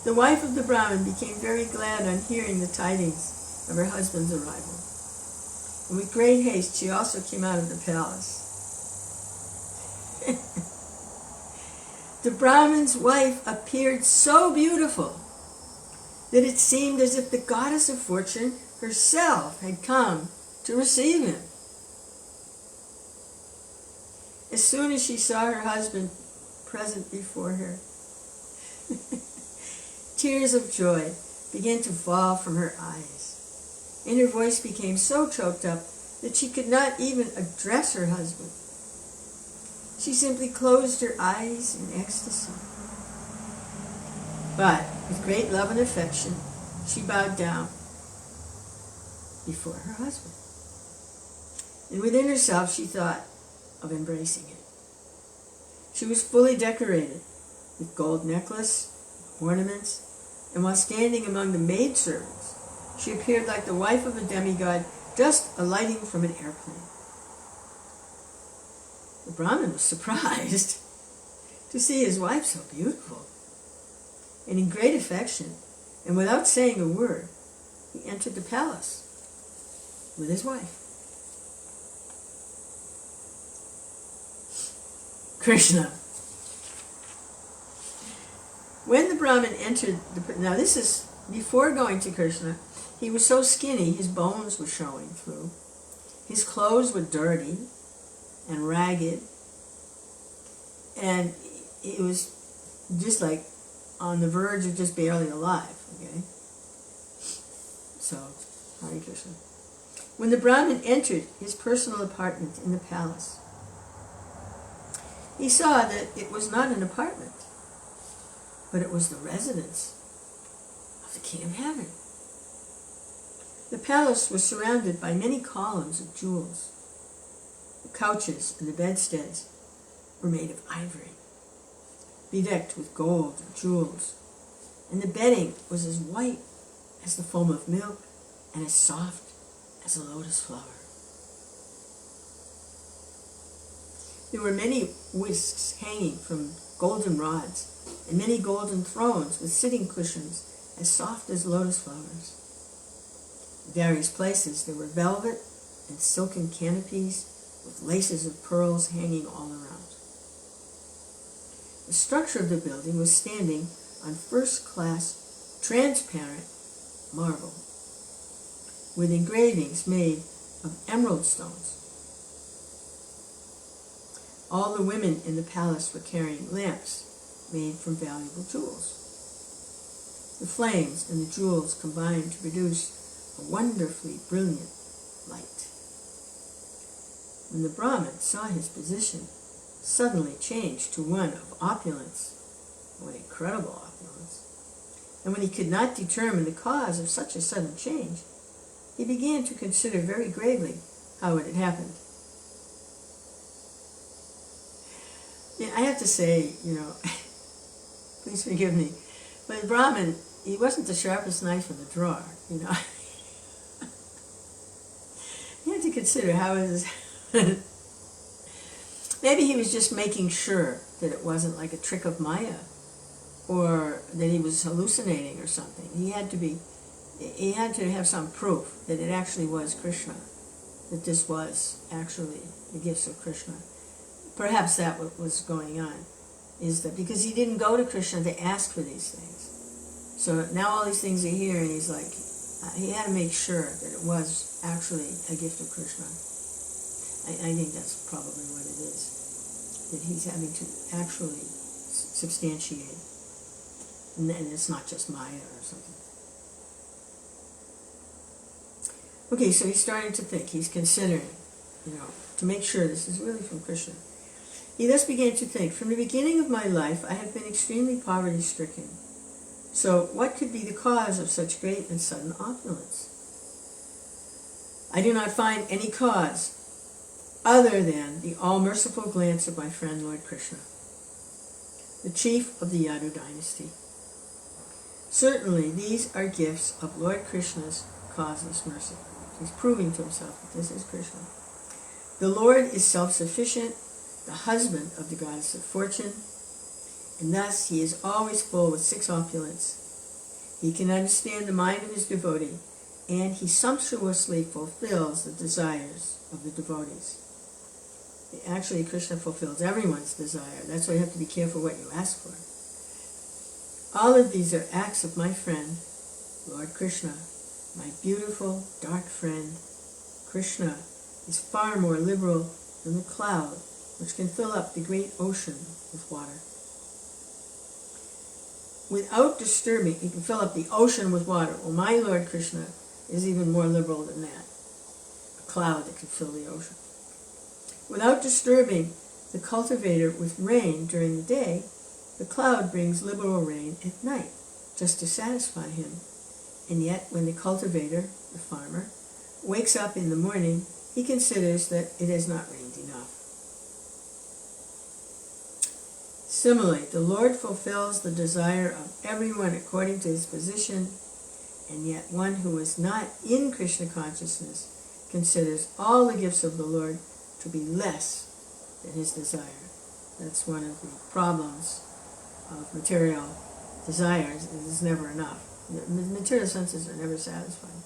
The wife of the Brahmin became very glad on hearing the tidings of her husband's arrival. And with great haste she also came out of the palace. The Brahmin's wife appeared so beautiful that it seemed as if the goddess of fortune herself had come to receive him. As soon as she saw her husband present before her, tears of joy began to fall from her eyes, and her voice became so choked up that she could not even address her husband. She simply closed her eyes in ecstasy. But with great love and affection, she bowed down before her husband. And within herself she thought of embracing him. She was fully decorated with gold necklace, ornaments, and while standing among the maidservants, she appeared like the wife of a demigod just alighting from an airplane. The Brahmin was surprised to see his wife so beautiful, and in great affection, and without saying a word, he entered the palace with his wife. Kṛṣṇa. When the Brahmin entered, now this is before going to Kṛṣṇa, he was so skinny his bones were showing through. His clothes were dirty and ragged, and it was just like on the verge of just barely alive, okay? So, Hare Krishna. When the Brahmin entered his personal apartment in the palace, he saw that it was not an apartment, but it was the residence of the King of Heaven. The palace was surrounded by many columns of jewels. The couches and the bedsteads were made of ivory, bedecked with gold and jewels, and the bedding was as white as the foam of milk and as soft as a lotus flower. There were many whisks hanging from golden rods, and many golden thrones with sitting cushions as soft as lotus flowers. In various places there were velvet and silken canopies with laces of pearls hanging all around. The structure of the building was standing on first-class transparent marble, with engravings made of emerald stones. All the women in the palace were carrying lamps made from valuable jewels. The flames and the jewels combined to produce a wonderfully brilliant light. When the Brahmin saw his position suddenly changed to one of opulence, what incredible opulence, and when he could not determine the cause of such a sudden change, he began to consider very gravely how it had happened. Yeah, I have to say, please forgive me, but the Brahmin, he wasn't the sharpest knife in the drawer, You have to consider how it is. Maybe he was just making sure that it wasn't like a trick of Maya, or that he was hallucinating or something. He had to be he had to have some proof that it actually was Kṛṣṇa, that this was actually the gifts of Kṛṣṇa. Perhaps that was going on, is that because he didn't go to Kṛṣṇa to ask for these things. So now all these things are here, and he's like, he had to make sure that it was actually a gift of Kṛṣṇa. I think that's probably what it is, that he's having to actually substantiate, and it's not just Maya or something. Okay, so he's starting to think, he's considering, to make sure this is really from Kṛṣṇa. He thus began to think, from the beginning of my life I have been extremely poverty-stricken. So what could be the cause of such great and sudden opulence? I do not find any cause other than the all-merciful glance of my friend Lord Kṛṣṇa, the chief of the Yadu dynasty. Certainly these are gifts of Lord Kṛṣṇa's causeless mercy. He's proving to himself that this is Kṛṣṇa. The Lord is self-sufficient, the husband of the goddess of fortune, and thus he is always full with six opulence. He can understand the mind of his devotee, and he sumptuously fulfills the desires of the devotees. Actually, Kṛṣṇa fulfills everyone's desire. That's why you have to be careful what you ask for. All of these are acts of my friend, Lord Kṛṣṇa. My beautiful, dark friend, Kṛṣṇa, is far more liberal than the cloud, which can fill up the great ocean with water. Without disturbing, he can fill up the ocean with water. Well, my Lord Kṛṣṇa is even more liberal than that. A cloud that can fill the ocean. Without disturbing the cultivator with rain during the day, the cloud brings liberal rain at night, just to satisfy him. And yet, when the cultivator, the farmer, wakes up in the morning, he considers that it has not rained enough. Similarly, the Lord fulfills the desire of everyone according to his position, and yet one who is not in Kṛṣṇa consciousness considers all the gifts of the Lord to be less than his desire. That's one of the problems of material desires, it's never enough. The material senses are never satisfied.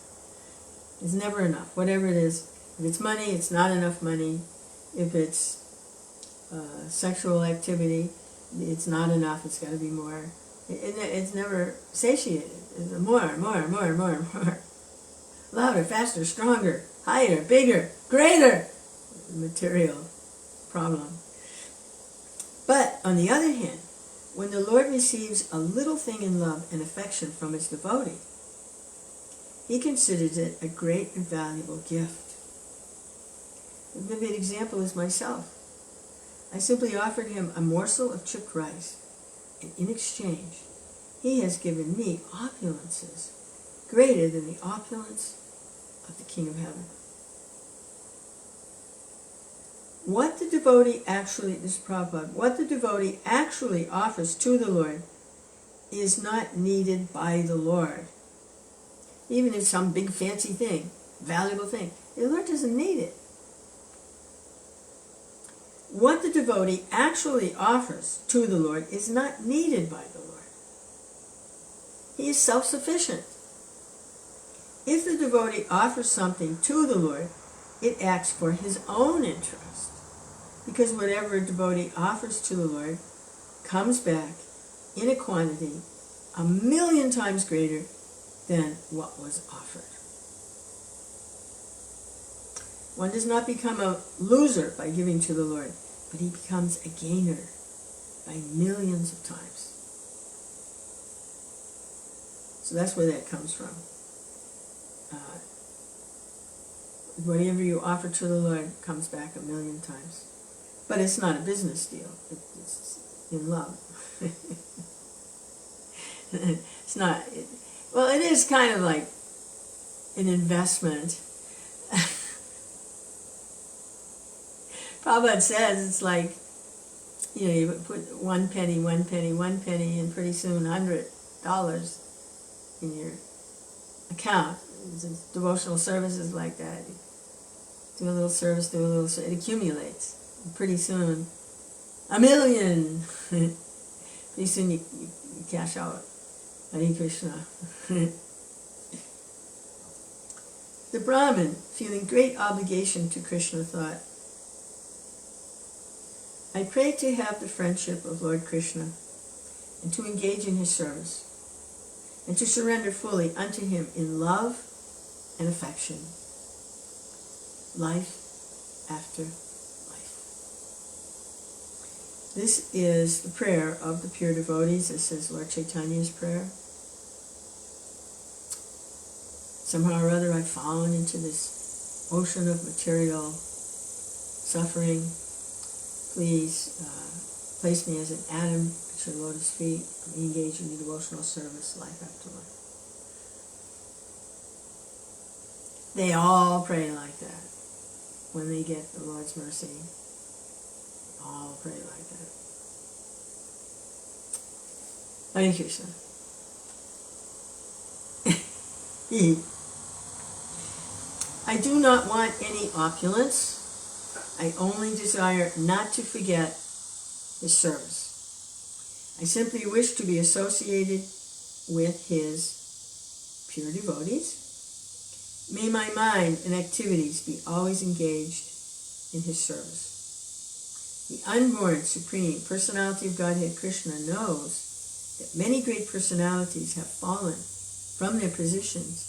It's never enough. Whatever it is, if it's money, it's not enough money. If it's sexual activity, it's not enough, it's got to be more. It's never satiated. It's more. Louder, faster, stronger, higher, bigger, greater. Material problem. But on the other hand, when the Lord receives a little thing in love and affection from his devotee, he considers it a great and valuable gift. A vivid example is myself. I simply offered him a morsel of chipped rice, and in exchange, he has given me opulences greater than the opulence of the King of Heaven. What the devotee actually, this is Prabhupada, what the devotee actually offers to the Lord is not needed by the Lord. Even if some big fancy thing, valuable thing, the Lord doesn't need it. What the devotee actually offers to the Lord is not needed by the Lord. He is self-sufficient. If the devotee offers something to the Lord, it acts for his own interest. Because whatever a devotee offers to the Lord comes back in a quantity 1,000,000 times greater than what was offered. One does not become a loser by giving to the Lord, but he becomes a gainer by millions of times. So that's where that comes from. Whatever you offer to the Lord comes back 1,000,000 times. But it's not a business deal. It's in love. It's not. Well, it is kind of like an investment. Prabhupada says it's like, you put one penny, and pretty soon $100 in your account. It's devotional services like that. Do a little service, it accumulates. And pretty soon, 1,000,000. Pretty soon you cash out. Hare Krishna. The Brahmin, feeling great obligation to Kṛṣṇa, thought, I pray to have the friendship of Lord Kṛṣṇa and to engage in his service and to surrender fully unto him in love and affection, life after life. This is the prayer of the pure devotees. This is Lord Chaitanya's prayer. Somehow or other I've fallen into this ocean of material suffering. Please place me as an atom at your lotus feet. Engage in the devotional service, life after life. They all pray like that when they get the Lord's mercy. They all pray like that. Hare Krishna. I do not want any opulence. I only desire not to forget his service. I simply wish to be associated with his pure devotees. May my mind and activities be always engaged in his service. The unborn Supreme Personality of Godhead Kṛṣṇa knows that many great personalities have fallen from their positions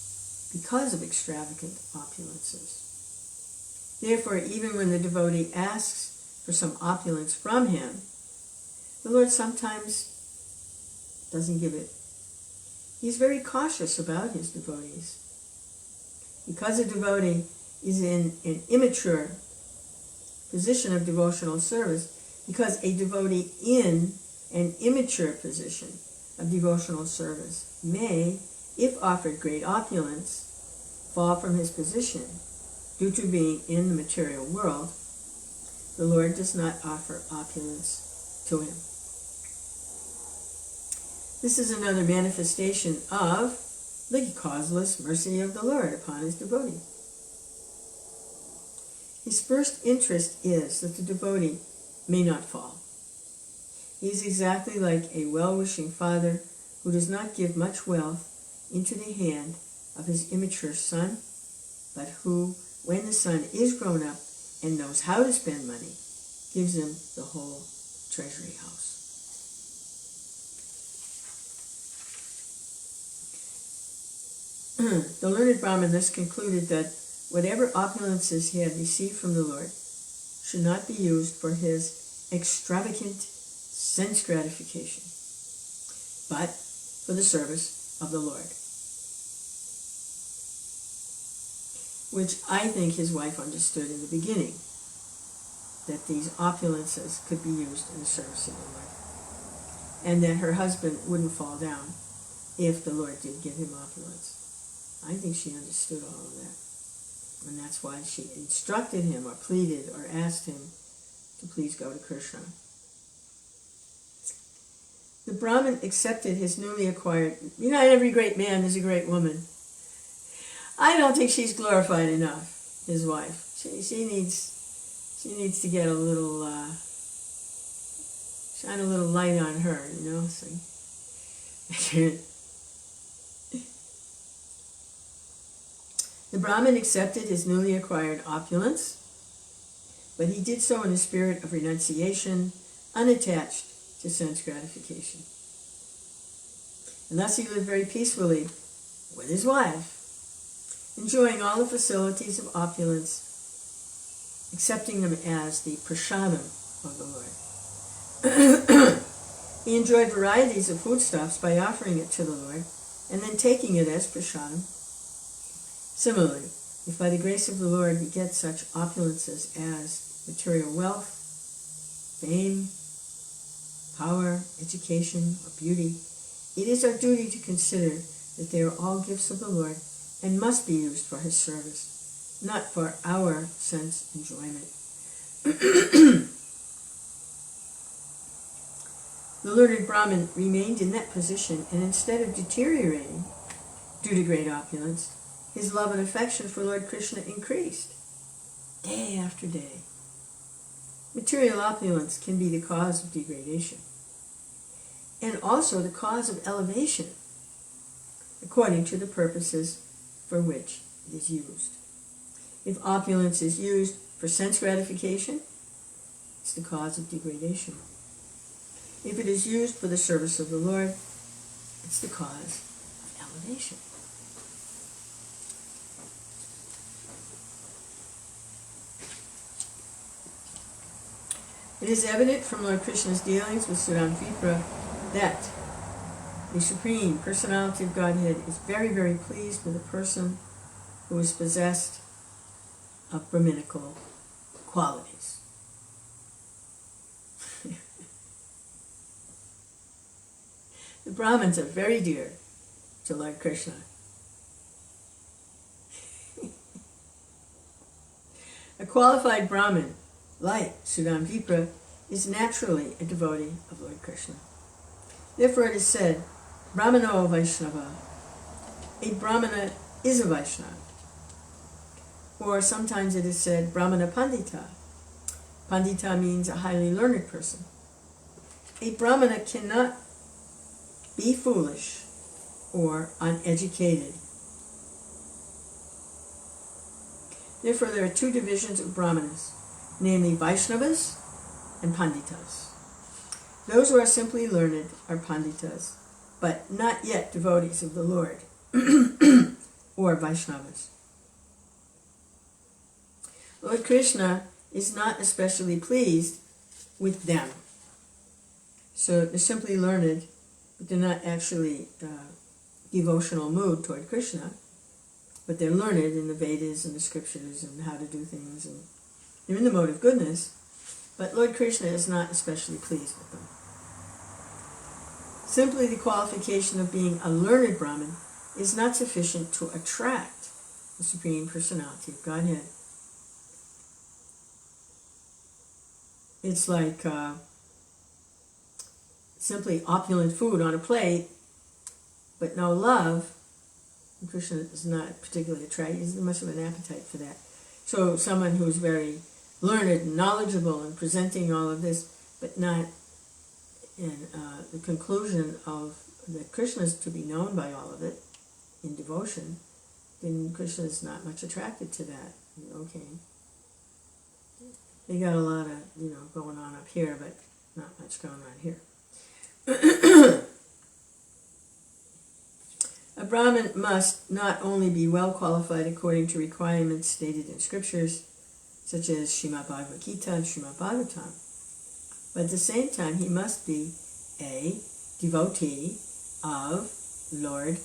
because of extravagant opulences. Therefore, even when the devotee asks for some opulence from him, the Lord sometimes doesn't give it. He's very cautious about his devotees. Because a devotee is in an immature position of devotional service, because a devotee in an immature position of devotional service may, if offered great opulence, fall from his position due to being in the material world, the Lord does not offer opulence to him. This is another manifestation of the causeless mercy of the Lord upon his devotee. His first interest is that the devotee may not fall. He is exactly like a well-wishing father who does not give much wealth into the hand of his immature son, but who, when the son is grown up and knows how to spend money, gives him the whole treasury house. The learned Brahman thus concluded that whatever opulences he had received from the Lord should not be used for his extravagant sense gratification, but for the service of the Lord. Which I think his wife understood in the beginning, that these opulences could be used in the service of the Lord, and that her husband wouldn't fall down if the Lord did give him opulence. I think she understood all of that, and that's why she instructed him or pleaded or asked him to please go to Kṛṣṇa. The Brahmin accepted his newly acquired, not every great man is a great woman. I don't think she's glorified enough, his wife. She needs to get a little, shine a little light on her, so. The Brahmin accepted his newly acquired opulence, but he did so in a spirit of renunciation, unattached to sense gratification. And thus he lived very peacefully with his wife, enjoying all the facilities of opulence, accepting them as the prasadam of the Lord. He enjoyed varieties of foodstuffs by offering it to the Lord, and then taking it as prasadam. Similarly, if by the grace of the Lord we get such opulences as material wealth, fame, power, education, or beauty, it is our duty to consider that they are all gifts of the Lord and must be used for his service, not for our sense enjoyment. The learned Brahmin remained in that position, and instead of deteriorating due to great opulence, his love and affection for Lord Kṛṣṇa increased day after day. Material opulence can be the cause of degradation and also the cause of elevation, according to the purposes for which it is used. If opulence is used for sense gratification, it's the cause of degradation. If it is used for the service of the Lord, it's the cause of elevation. It is evident from Lord Krishna's dealings with Sudāmā that the Supreme Personality of Godhead is very, very pleased with a person who is possessed of Brahminical qualities. The Brahmins are very dear to Lord Krishna. A qualified Brahmin, like Sudāmā, is naturally a devotee of Lord Krishna. Therefore it is said, Brāhmaṇo Vaishnava. A Brahmana is a Vaishnava. Or sometimes it is said, Brahmana Pandita. Pandita means a highly learned person. A Brahmana cannot be foolish or uneducated. Therefore there are two divisions of Brahmanas, namely Vaishnavas and Panditas. Those who are simply learned are Panditas, but not yet devotees of the Lord, or Vaishnavas. Lord Krishna is not especially pleased with them. So they're simply learned, but they're not actually devotional mood toward Krishna, but they're learned in the Vedas and the scriptures and how to do things, and they're in the mode of goodness, but Lord Krishna is not especially pleased with them. Simply the qualification of being a learned Brahmin is not sufficient to attract the Supreme Personality of Godhead. It's like simply opulent food on a plate, but no love. Krishna is not particularly attracted. He doesn't much of an appetite for that. So someone who's very learned and knowledgeable and presenting all of this, but not in the conclusion of that Krishna is to be known by all of it in devotion, then Krishna is not much attracted to that. Okay. They got a lot of, going on up here, but not much going on here. A Brahmin must not only be well qualified according to requirements stated in scriptures, such as Śrīmad Bhagavad Gita and Śrīmad Bhagavatam, but at the same time he must be a devotee of Lord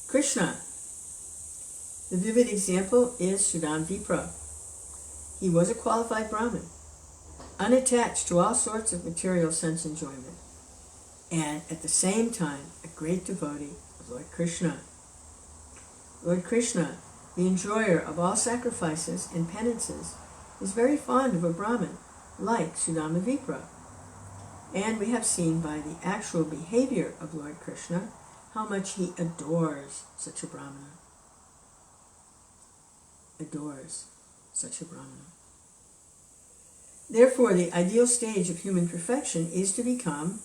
Krishna. The vivid example is Sudāmā. He was a qualified Brahmin, unattached to all sorts of material sense enjoyment, and at the same time a great devotee of Lord Kṛṣṇa. Lord Krishna, the enjoyer of all sacrifices and penances, is very fond of a Brahmin like Sudāmā. And we have seen by the actual behavior of Lord Krishna how much he adores such a Brahmana. Adores such a Brahmana. Therefore, the ideal stage of human perfection is to become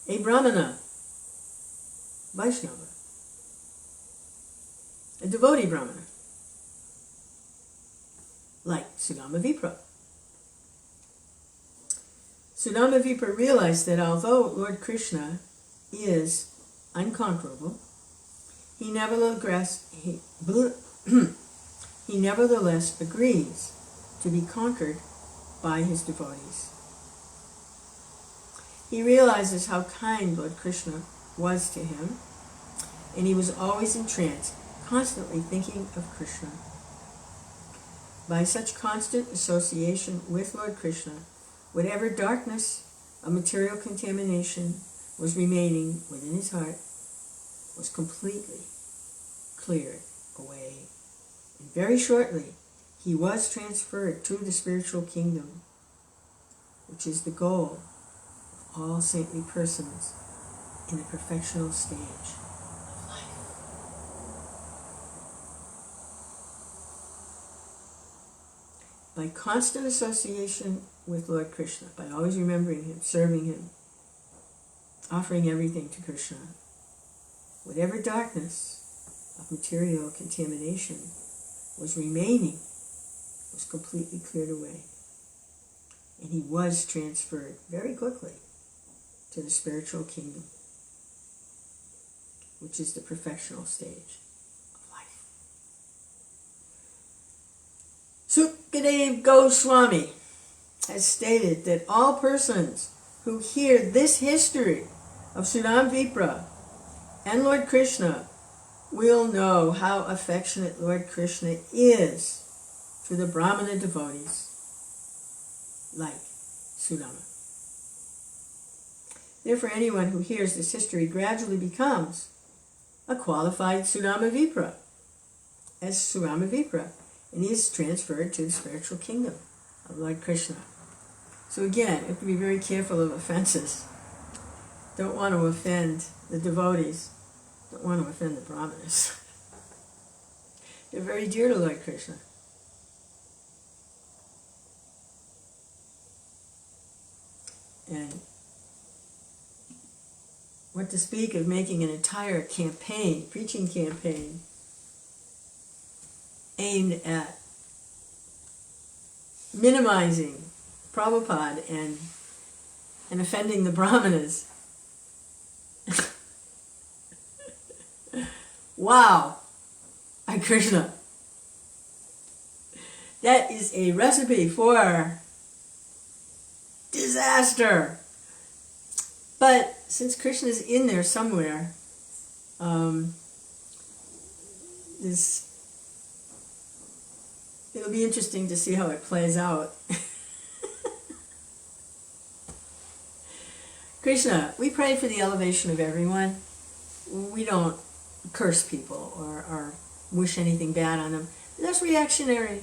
a Brahmana, Vaishnava, a devotee Brahmana, like Sudāmā. Sudāmā realized that although Lord Krishna is unconquerable, he nevertheless agrees to be conquered by his devotees. He realizes how kind Lord Krishna was to him, and he was always in trance, constantly thinking of Krishna. By such constant association with Lord Krishna, whatever darkness of material contamination was remaining within his heart was completely cleared away. And very shortly, he was transferred to the spiritual kingdom, which is the goal of all saintly persons in the perfectional stage of life. By constant association with Lord Krishna, by always remembering him, serving him, offering everything to Krishna, whatever darkness of material contamination was remaining, was completely cleared away. And he was transferred very quickly to the spiritual kingdom, which is the perfectional stage of life. Sukadeva Goswami has stated that all persons who hear this history of Sudāmā Vipra and Lord Kṛṣṇa will know how affectionate Lord Kṛṣṇa is to the Brahmana devotees like Sudāmā. Therefore, anyone who hears this history gradually becomes a qualified Sudāmā Vipra, as Sudāmā Vipra, and he is transferred to the spiritual kingdom of Lord Kṛṣṇa. So again, you have to be very careful of offenses. Don't want to offend the devotees. Don't want to offend the Brahmanas. They're very dear to Lord Kṛṣṇa. And what to speak of making an entire campaign, preaching campaign, aimed at minimizing Prabhupada and offending the Brahmanas. Wow, Kṛṣṇa. That is a recipe for disaster. But since Kṛṣṇa is in there somewhere, it'll be interesting to see how it plays out. Kṛṣṇa, we pray for the elevation of everyone. We don't curse people or wish anything bad on them. That's reactionary.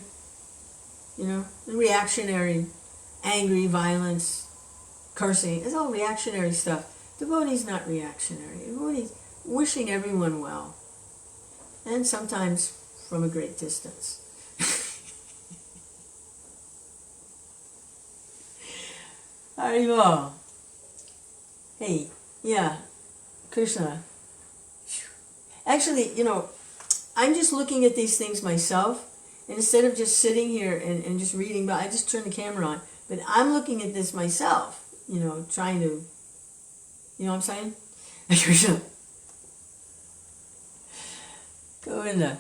Reactionary, angry, violence, cursing. It's all reactionary stuff. Devotees not reactionary. Devotees wishing everyone well. And sometimes from a great distance. Haribol. Hey, yeah, Kṛṣṇa. Actually, I'm just looking at these things myself, and instead of just sitting here and just reading, but I just turn the camera on. But I'm looking at this myself, trying to, you know what I'm saying? Kṛṣṇa. Govinda.